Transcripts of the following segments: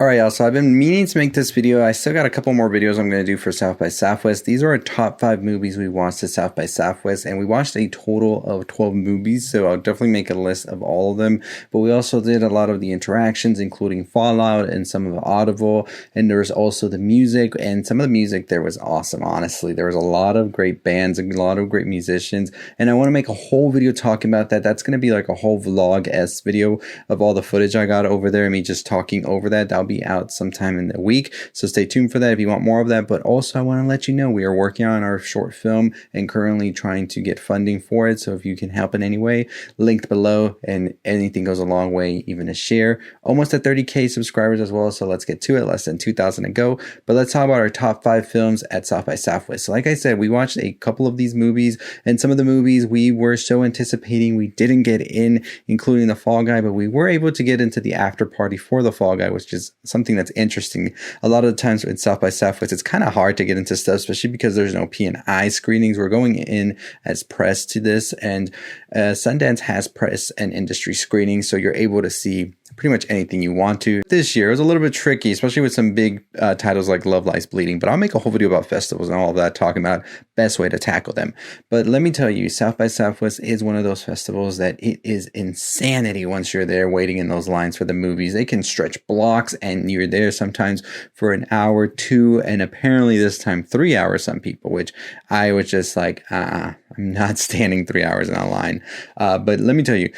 Alright, y'all, so I've been meaning to make this video. I still got a couple more videos I'm going to do for South by Southwest. These are our top 5 movies we watched at South by Southwest, and we watched a total of 12 movies, so I'll definitely make a list of all of them. But we also did a lot of the interactions, including Fallout and some of the Audible, and there was also the music, and some of the music there was awesome, honestly. There was a lot of great bands, a lot of great musicians, and I want to make a whole video talking about that. That's going to be like a whole vlog-esque video of all the footage I got over there, and me just talking over that. That'll be out sometime in the week, so stay tuned for that if you want more of that. But also I want to let you know we are working on our short film and currently trying to get funding for it, so if you can help in any way, linked below, and anything goes a long way, even a share. Almost at 30k subscribers as well, so let's get to it. Less than 2,000 to go. But let's talk about our top 5 films at South by Southwest. So like I said, we watched a couple of these movies, and some of the movies we were so anticipating we didn't get in, including The Fall Guy, but we were able to get into the after party for The Fall Guy, which is something that's interesting. A lot of the times in South by Southwest, it's kind of hard to get into stuff, especially because there's no P&I screenings. We're going in as press to this, and Sundance has press and industry screenings, so you're able to see pretty much anything you want to. This year it was a little bit tricky, especially with some big titles like Love Lies Bleeding, but I'll make a whole video about festivals and all of that, talking about best way to tackle them. But let me tell you, South by Southwest is one of those festivals that it is insanity once you're there waiting in those lines for the movies. They can stretch blocks and you're there sometimes for an hour, 2, and apparently this time 3 hours, some people, which I was just like, I'm not standing 3 hours in a line. But let me tell you,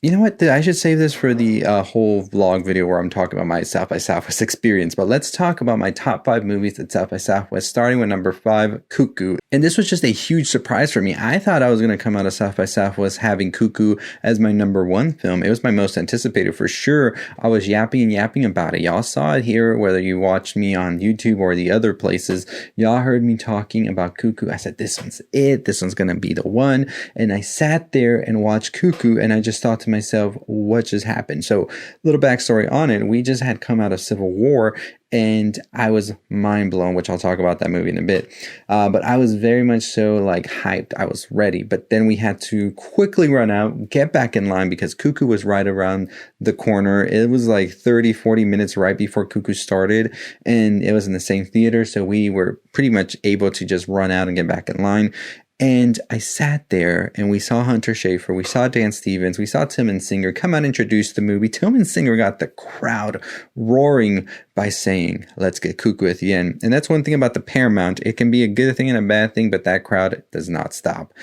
you know what? I should save this for the whole vlog video where I'm talking about my South by Southwest experience. But let's talk about my top 5 movies at South by Southwest, starting with number 5, Cuckoo. And this was just a huge surprise for me. I thought I was going to come out of South by Southwest having Cuckoo as my number 1 film. It was my most anticipated for sure. I was yapping and yapping about it. Y'all saw it here, whether you watched me on YouTube or the other places. Y'all heard me talking about Cuckoo. I said, this one's it. This one's going to be the one. And I sat there and watched Cuckoo, and I just thought to myself, what just happened? So little backstory on it. We just had come out of Civil War, and I was mind blown, which I'll talk about that movie in a bit. But I was very much so like hyped. I was ready, but then we had to quickly run out, get back in line because Cuckoo was right around the corner. It was like 30-40 minutes right before Cuckoo started, and it was in the same theater. So we were pretty much able to just run out and get back in line. And I sat there and we saw Hunter Schafer, we saw Dan Stevens, we saw Tillman Singer come out and introduce the movie. Tillman Singer got the crowd roaring by saying, let's get Cuckoo at the end. And that's one thing about the Paramount. It can be a good thing and a bad thing, but that crowd does not stop.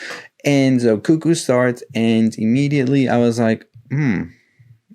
And so Cuckoo starts, and immediately I was like,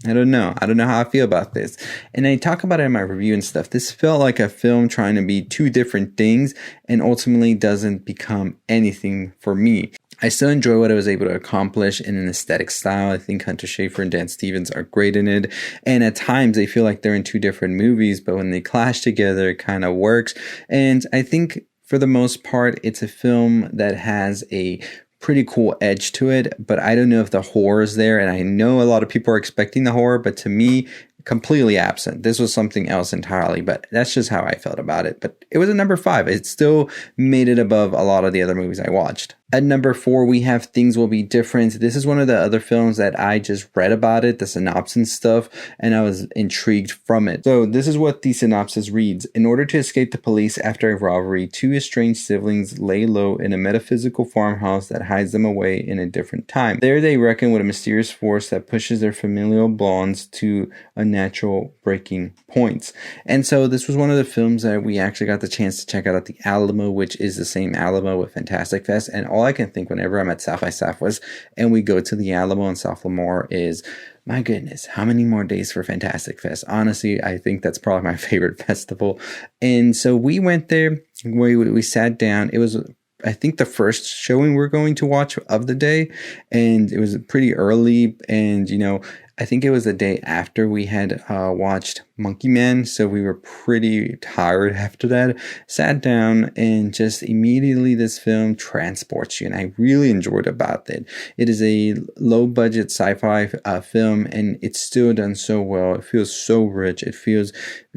I don't know how I feel about this. And I talk about it in my review and stuff. This felt like a film trying to be 2 different things and ultimately doesn't become anything for me. I still enjoy what I was able to accomplish in an aesthetic style. I think Hunter Schafer and Dan Stevens are great in it. And at times they feel like they're in 2 different movies, but when they clash together, it kind of works. And I think for the most part, it's a film that has a pretty cool edge to it, but I don't know if the horror is there, and I know a lot of people are expecting the horror, but to me, completely absent. This was something else entirely, but that's just how I felt about it. But it was a number 5. It still made it above a lot of the other movies I watched. At number 4, we have Things Will Be Different. This is one of the other films that I just read about it, the synopsis stuff, and I was intrigued from it. So this is what the synopsis reads. In order to escape the police after a robbery, 2 estranged siblings lay low in a metaphysical farmhouse that hides them away in a different time. There they reckon with a mysterious force that pushes their familial bonds to unnatural breaking points. And so this was one of the films that we actually got the chance to check out at the Alamo, which is the same Alamo with Fantastic Fest. And all I can think whenever I'm at South by Southwest and we go to the Alamo in South Lamar is, my goodness, how many more days for Fantastic Fest? Honestly, I think that's probably my favorite festival. And so we went there, we sat down. It was, I think, the first showing we're going to watch of the day, and it was pretty early, and you know, I think it was the day after we had watched Monkey Man, so we were pretty tired after that. Sat down, and just immediately this film transports you, and I really enjoyed about it. It is a low-budget sci-fi film, and it's still done so well. It feels so rich. It feels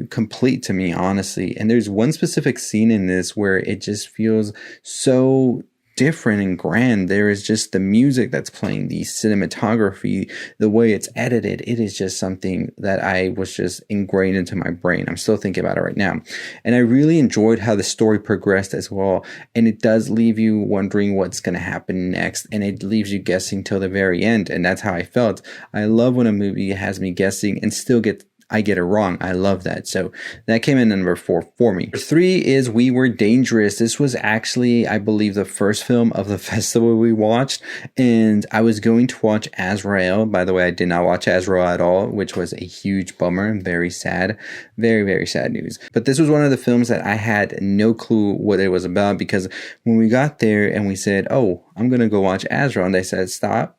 complete to me, honestly. And there's one specific scene in this where it just feels so different and grand. There is just the music that's playing, the cinematography, the way it's edited. It is just something that I was just ingrained into my brain. I'm still thinking about it right now. And I really enjoyed how the story progressed as well. And it does leave you wondering what's going to happen next. And it leaves you guessing till the very end. And that's how I felt. I love when a movie has me guessing and still I get it wrong. I love that. So that came in number 4 for me. Number 3 is We Were Dangerous. This was actually, I believe, the first film of the festival we watched. And I was going to watch Azrael. By the way, I did not watch Azrael at all, which was a huge bummer and very sad. Very, very sad news. But this was one of the films that I had no clue what it was about, because when we got there and we said, oh, I'm going to go watch Azrael, and they said, stop.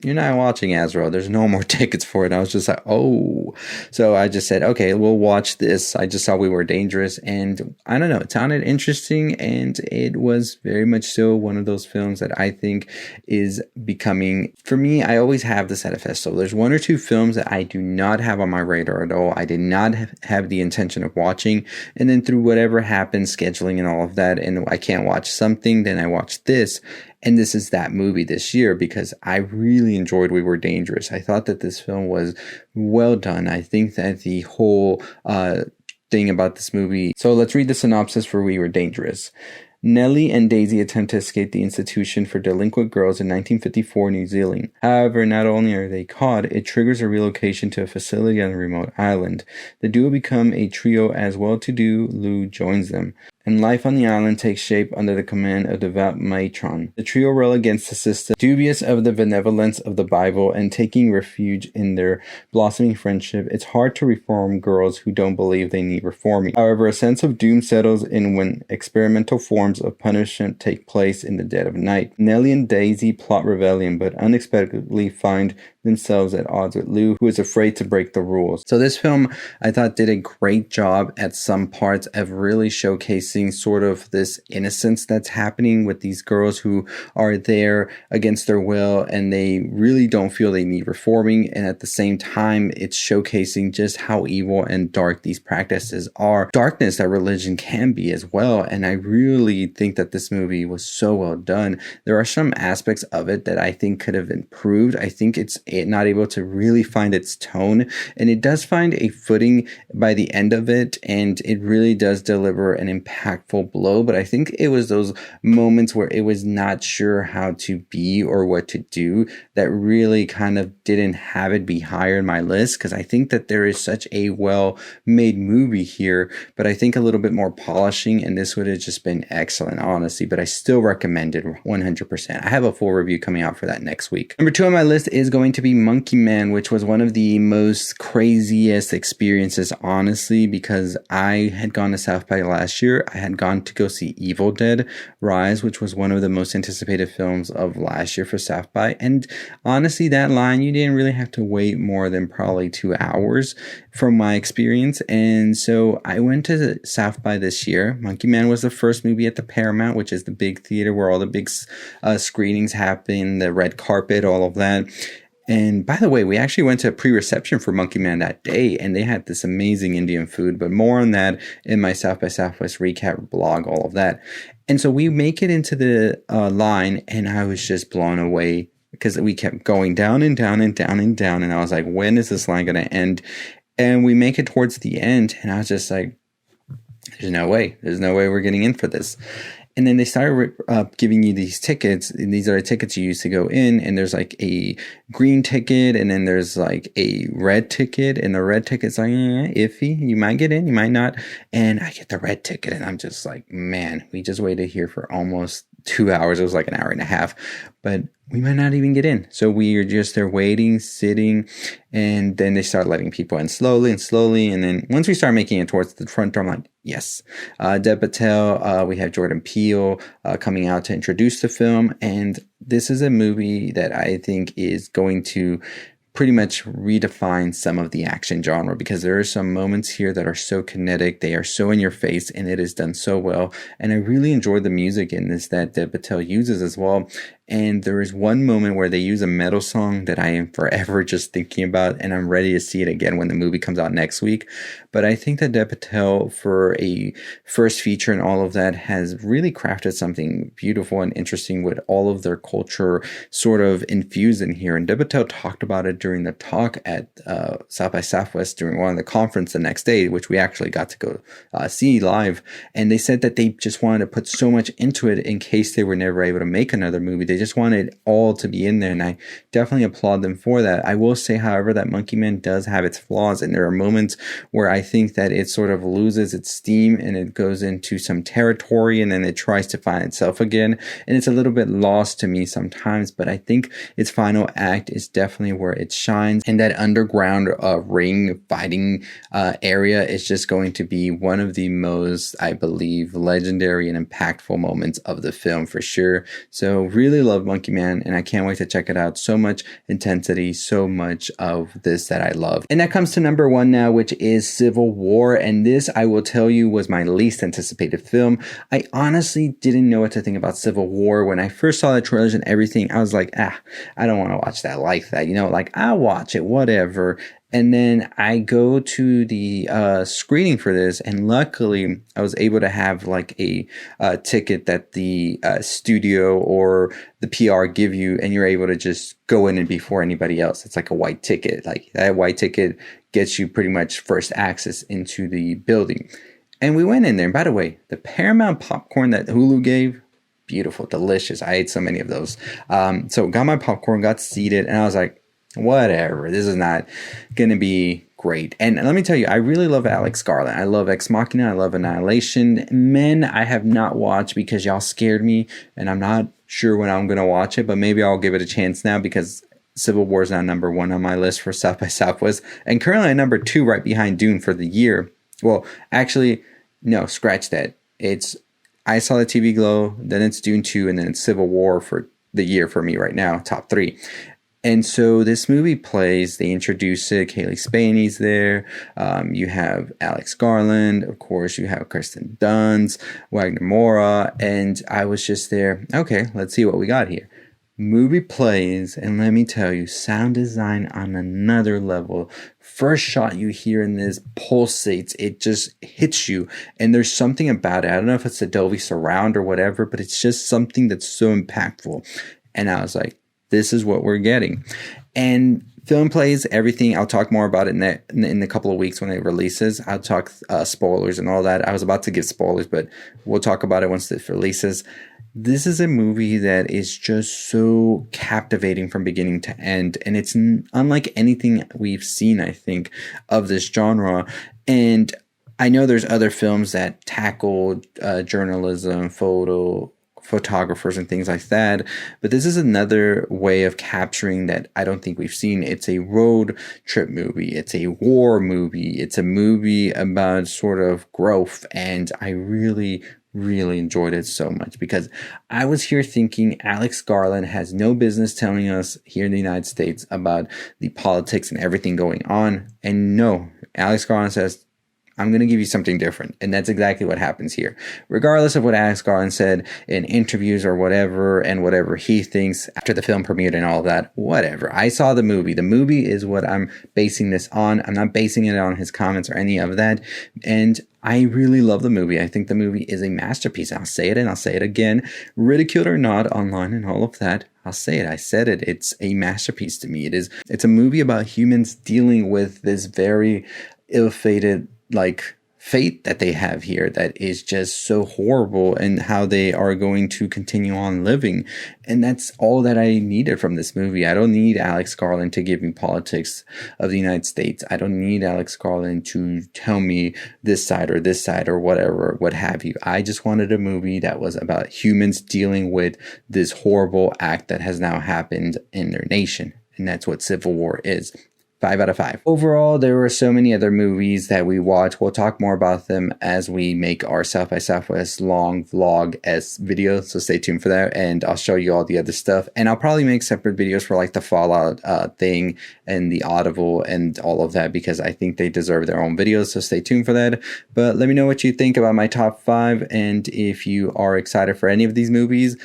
You're not watching Azrael. There's no more tickets for it. I was just like, oh. So I just said, okay, we'll watch this. I just saw We Were Dangerous. And I don't know, it sounded interesting. And it was very much so one of those films that I think is becoming, for me, I always have this at a festival. There's 1 or 2 films that I do not have on my radar at all. I did not have the intention of watching. And then through whatever happened, scheduling and all of that, and I can't watch something, then I watch this. And this is that movie this year, because I really enjoyed We Were Dangerous. I thought that this film was well done. I think that the whole thing about this movie. So let's read the synopsis for We Were Dangerous. Nellie and Daisy attempt to escape the institution for delinquent girls in 1954 New Zealand. However, not only are they caught, it triggers a relocation to a facility on a remote island. The duo become a trio as well-to-do Lou joins them, and life on the island takes shape under the command of devout matron. The trio rail against the system, dubious of the benevolence of the Bible and taking refuge in their blossoming friendship. It's hard to reform girls who don't believe they need reforming. However, a sense of doom settles in when experimental forms of punishment take place in the dead of night. Nellie and Daisy plot rebellion, but unexpectedly find themselves at odds with Lou, who is afraid to break the rules. So this film, I thought, did a great job at some parts of really showcasing sort of this innocence that's happening with these girls who are there against their will, and they really don't feel they need reforming. And at the same time, it's showcasing just how evil and dark these practices are. Darkness that religion can be as well. And I really think that this movie was so well done. There are some aspects of it that I think could have improved. I think it's not able to really find its tone, and it does find a footing by the end of it, and it really does deliver an impactful blow. But I think it was those moments where it was not sure how to be or what to do that really kind of didn't have it be higher in my list, because I think that there is such a well made movie here, but I think a little bit more polishing, and this would have just been excellent, honestly. But I still recommend it 100%. I have a full review coming out for that next week. Number 2 on my list is going to be Monkey Man, which was one of the most craziest experiences, honestly, because I had gone to South by last year. I had gone to go see Evil Dead Rise, which was one of the most anticipated films of last year for South by. And honestly, that line, you didn't really have to wait more than probably 2 hours from my experience. And so I went to South by this year. Monkey Man was the first movie at the Paramount, which is the big theater where all the big screenings happen, the red carpet, all of that. And by the way, we actually went to a pre-reception for Monkey Man that day, and they had this amazing Indian food, but more on that in my South by Southwest recap blog, all of that. And so we make it into the line, and I was just blown away because we kept going down and down and down and down. And I was like, when is this line going to end? And we make it towards the end, and I was just like, there's no way we're getting in for this. And then they started giving you these tickets. And these are the tickets you use to go in. And there's like a green ticket. And then there's like a red ticket. And the red ticket's like, iffy. You might get in, you might not. And I get the red ticket. And I'm just like, man, we just waited here for almost 2 hours. It was like an hour and a half. But we might not even get in. So we are just there waiting, sitting, and then they start letting people in slowly and slowly. And then once we start making it towards the front door, I'm like, yes. Dev Patel, we have Jordan Peele coming out to introduce the film. And this is a movie that I think is going to pretty much redefine some of the action genre, because there are some moments here that are so kinetic, they are so in your face, and it is done so well. And I really enjoyed the music in this that Dev Patel uses as well. And there is one moment where they use a metal song that I am forever just thinking about, and I'm ready to see it again when the movie comes out next week. But I think that Dev Patel, for a first feature and all of that, has really crafted something beautiful and interesting with all of their culture sort of infused in here. And Dev Patel talked about it during the talk at South by Southwest during one of the conference the next day, which we actually got to go see live. And they said that they just wanted to put so much into it in case they were never able to make another movie. They just wanted all to be in there, and I definitely applaud them for that. I will say, however, that Monkey Man does have its flaws, and there are moments where I think that it sort of loses its steam and it goes into some territory and then it tries to find itself again, and it's a little bit lost to me sometimes. But I think its final act is definitely where it shines, and that underground ring fighting area is just going to be one of the most, I believe, legendary and impactful moments of the film for sure. So really love Monkey Man, and I can't wait to check it out. So much intensity, so much of this that I love. And that comes to number 1 now, which is Civil War. And this, I will tell you, was my least anticipated film. I honestly didn't know what to think about Civil War. When I first saw the trailers and everything, I was like, I don't want to watch that like that. Like, I'll watch it, whatever. And then I go to the screening for this, and luckily I was able to have like a ticket that the studio or the PR give you, and you're able to just go in and before anybody else. It's like a white ticket. Like that white ticket gets you pretty much first access into the building. And we went in there. And by the way, the Paramount popcorn that Hulu gave, beautiful, delicious. I ate so many of those. So got my popcorn, got seated, and I was like, whatever, this is not going to be great. And let me tell you, I really love Alex Garland. I love Ex Machina. I love Annihilation. Men, I have not watched because y'all scared me, and I'm not sure when I'm going to watch it, but maybe I'll give it a chance now because Civil War is now number 1 on my list for South by Southwest, and currently at number 2 right behind Dune for the year. Well, actually, no, scratch that. It's I Saw the TV Glow, then it's Dune 2, and then it's Civil War for the year for me right now, top 3. And so this movie plays, they introduce it, Kaylee Spaney's there, you have Alex Garland, of course, you have Kirsten Dunst, Wagner Moura, and I was just there, okay, let's see what we got here. Movie plays, and let me tell you, sound design on another level. First shot you hear in this pulsates, it just hits you, and there's something about it. I don't know if it's a Dolby Surround or whatever, but it's just something that's so impactful. And I was like, this is what we're getting. And film plays, everything. I'll talk more about it in a couple of weeks when it releases. I'll talk spoilers and all that. I was about to give spoilers, but we'll talk about it once it releases. This is a movie that is just so captivating from beginning to end. And it's unlike anything we've seen, I think, of this genre. And I know there's other films that tackle journalism, photographers and things like that, but this is another way of capturing that I don't think we've seen. It's a road trip movie, it's a war movie, it's a movie about sort of growth, and I really enjoyed it so much because I was here thinking Alex Garland has no business telling us here in the United States about the politics and everything going on, and no, Alex Garland says, I'm going to give you something different. And that's exactly what happens here. Regardless of what Alex Garland said in interviews or whatever, and whatever he thinks after the film premiered and all that, whatever. I saw the movie. The movie is what I'm basing this on. I'm not basing it on his comments or any of that. And I really love the movie. I think the movie is a masterpiece. I'll say it and I'll say it again. Ridiculed or not online and all of that, I'll say it. I said it. It's a masterpiece to me. It's a movie about humans dealing with this very ill-fated fate that they have here that is just so horrible, and how they are going to continue on living. And that's all that I needed from this movie. I don't need Alex Garland to give me politics of the United States. I don't need Alex Garland to tell me this side or whatever, what have you. I just wanted a movie that was about humans dealing with this horrible act that has now happened in their nation. And that's what Civil War is. 5 out of 5. Overall, there were so many other movies that we watched. We'll talk more about them as we make our South by Southwest long vlog-esque video, so stay tuned for that, and I'll show you all the other stuff. And I'll probably make separate videos for the Fallout thing and the Audible and all of that, because I think they deserve their own videos, so stay tuned for that. But let me know what you think about my top 5, and if you are excited for any of these movies.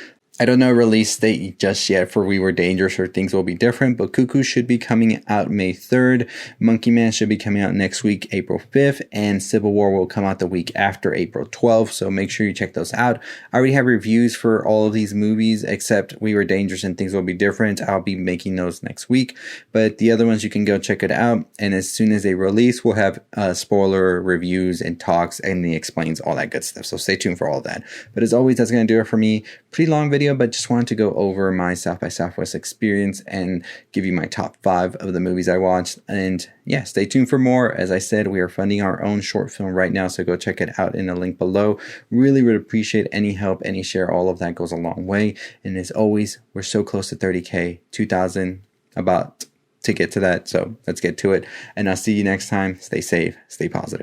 I don't know release date just yet for We Were Dangerous or Things Will Be Different, but Cuckoo should be coming out May 3rd. Monkey Man should be coming out next week, April 5th, and Civil War will come out the week after, April 12th, so make sure you check those out. I already have reviews for all of these movies except We Were Dangerous and Things Will Be Different. I'll be making those next week, but the other ones you can go check it out, and as soon as they release, we'll have spoiler reviews and talks, and he explains all that good stuff, so stay tuned for all that. But as always, that's going to do it for me. Pretty long video, but just wanted to go over my South by Southwest experience and give you my top 5 of the movies I watched. And yeah, stay tuned for more. As I said, we are funding our own short film right now, so go check it out in the link below. Really would appreciate any help, any share, all of that goes a long way. And as always, we're so close to 30K, 2,000 about to get to that, so let's get to it. And I'll see you next time. Stay safe, stay positive.